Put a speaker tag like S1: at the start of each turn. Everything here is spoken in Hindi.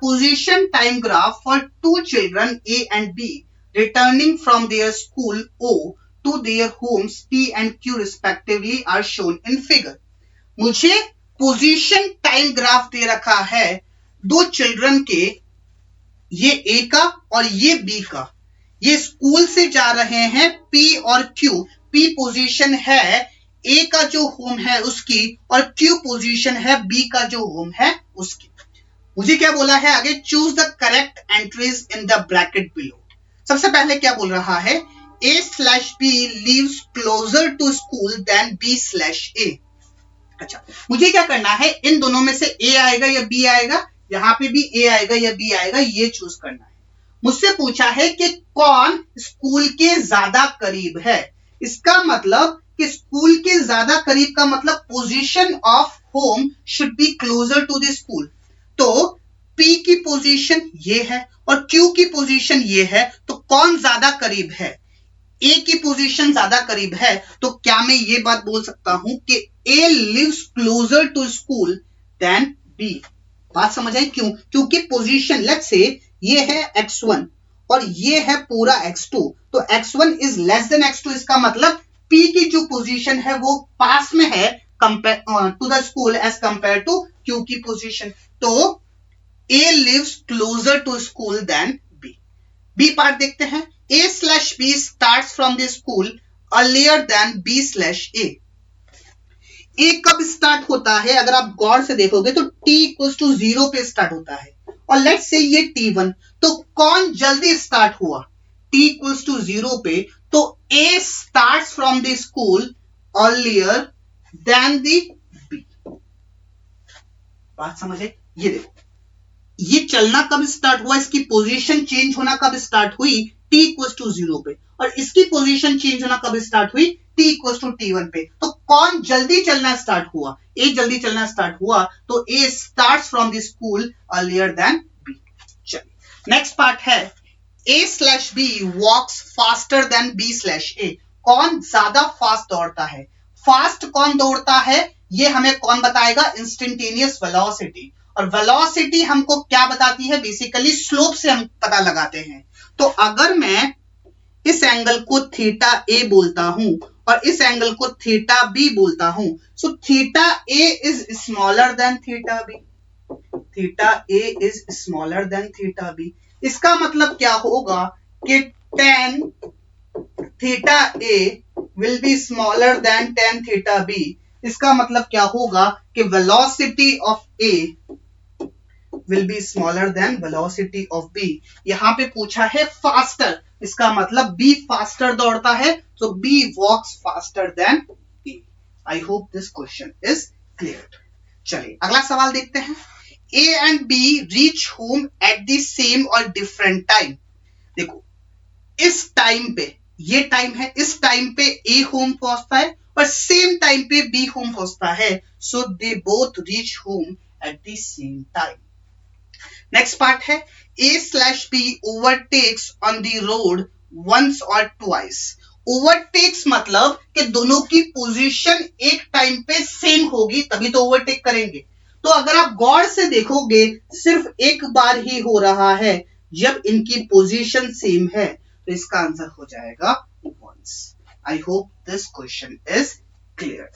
S1: position time graph for two children A and B returning from their school O to their homes P and Q respectively are shown in figure. मुझे पोजीशन टाइम ग्राफ दे रखा है दो चिल्ड्रन के, ये ए का और ये बी का. ये स्कूल से जा रहे हैं पी और क्यू. पी पोजीशन है ए का जो होम है उसकी और क्यू पोजीशन है बी का जो होम है उसकी. मुझे क्या बोला है आगे, choose the correct entries in the bracket below. सबसे पहले क्या बोल रहा है, A/B lives closer to school than B/A. अच्छा, मुझे क्या करना है, इन दोनों में से A आएगा या B आएगा, यहाँ पे भी A आएगा या B आएगा, ये चूज करना है. मुझसे पूछा है कि कौन स्कूल के ज्यादा करीब है. इसका मतलब कि स्कूल के ज्यादा करीब का मतलब position of home should be closer to the school. तो P की पोजीशन ये है और Q की पोजीशन ये है, तो कौन ज्यादा करीब है. A की पोजीशन ज्यादा करीब है, तो क्या मैं ये बात बोल सकता हूं कि A lives closer to school than B. बात समझ आई क्यों? क्योंकि पोजीशन लेट्स से ये है x1 और ये है पूरा x2, तो x1 is less than x2. इसका मतलब P की जो पोजीशन है वो पास में है to the school as compare to Q की पोजीशन. तो A lives closer to school than B. B part देखते हैं. A/B starts from the school earlier than B/A. A कब स्टार्ट होता है, अगर आप गौर से देखोगे तो t इक्वल्स टू 0 पे स्टार्ट होता है और लेट्स से ये T1, तो कौन जल्दी स्टार्ट हुआ, t इक्वल्स टू 0 पे, तो A starts from the school earlier than the B. बात समझे? ये देखो, ये चलना कब स्टार्ट हुआ, इसकी पोजीशन चेंज होना कब स्टार्ट हुई, t इक्वल्स टू 0 पे, और इसकी पोजीशन चेंज होना कब स्टार्ट हुई, t इक्वल्स टू T1 पे. तो कौन जल्दी चलना स्टार्ट हुआ, A जल्दी चलना स्टार्ट हुआ, तो A starts from the school earlier than B. चलिए नेक्स्ट पार्ट है, A/B वॉक्स फास्टर देन B/A. कौन ज्यादा फास्ट दौड़ता है. फास्ट कौन दौड़ता है ये हमें कौन बताएगा, इंस्टेंटेनियस वेलोसिटी. और वेलोसिटी हमको क्या बताती है, बेसिकली स्लोप से हम पता लगाते हैं. तो अगर मैं इस एंगल को थीटा ए बोलता हूं और इस एंगल को थीटा बी बोलता हूं, so theta A is smaller than theta B. Theta A is smaller than theta B. इसका मतलब क्या होगा कि tan theta A will be smaller than tan theta B. इसका मतलब क्या होगा कि velocity of A will be smaller than velocity of B. यहां पे पूछा है faster, इसका मतलब B faster दौड़ता है, so B walks faster than A. I hope this question is clear. चलिए अगला सवाल देखते हैं. A and B reach home at the same or different time. देखो इस टाइम पे, ये टाइम है, इस टाइम पे A होम पहुंचता है और सेम टाइम पे B होम पहुंचता है, so they both reach home at the same time. Next part है, A/B overtakes on the road once or twice. Overtakes मतलब कि दोनों की पोजीशन एक टाइम पे सेम होगी तभी तो ओवरटेक करेंगे. तो अगर आप गौर से देखोगे सिर्फ एक बार ही हो रहा है जब इनकी पोजीशन सेम है, तो इसका आंसर हो जाएगा once. I hope this question is clear.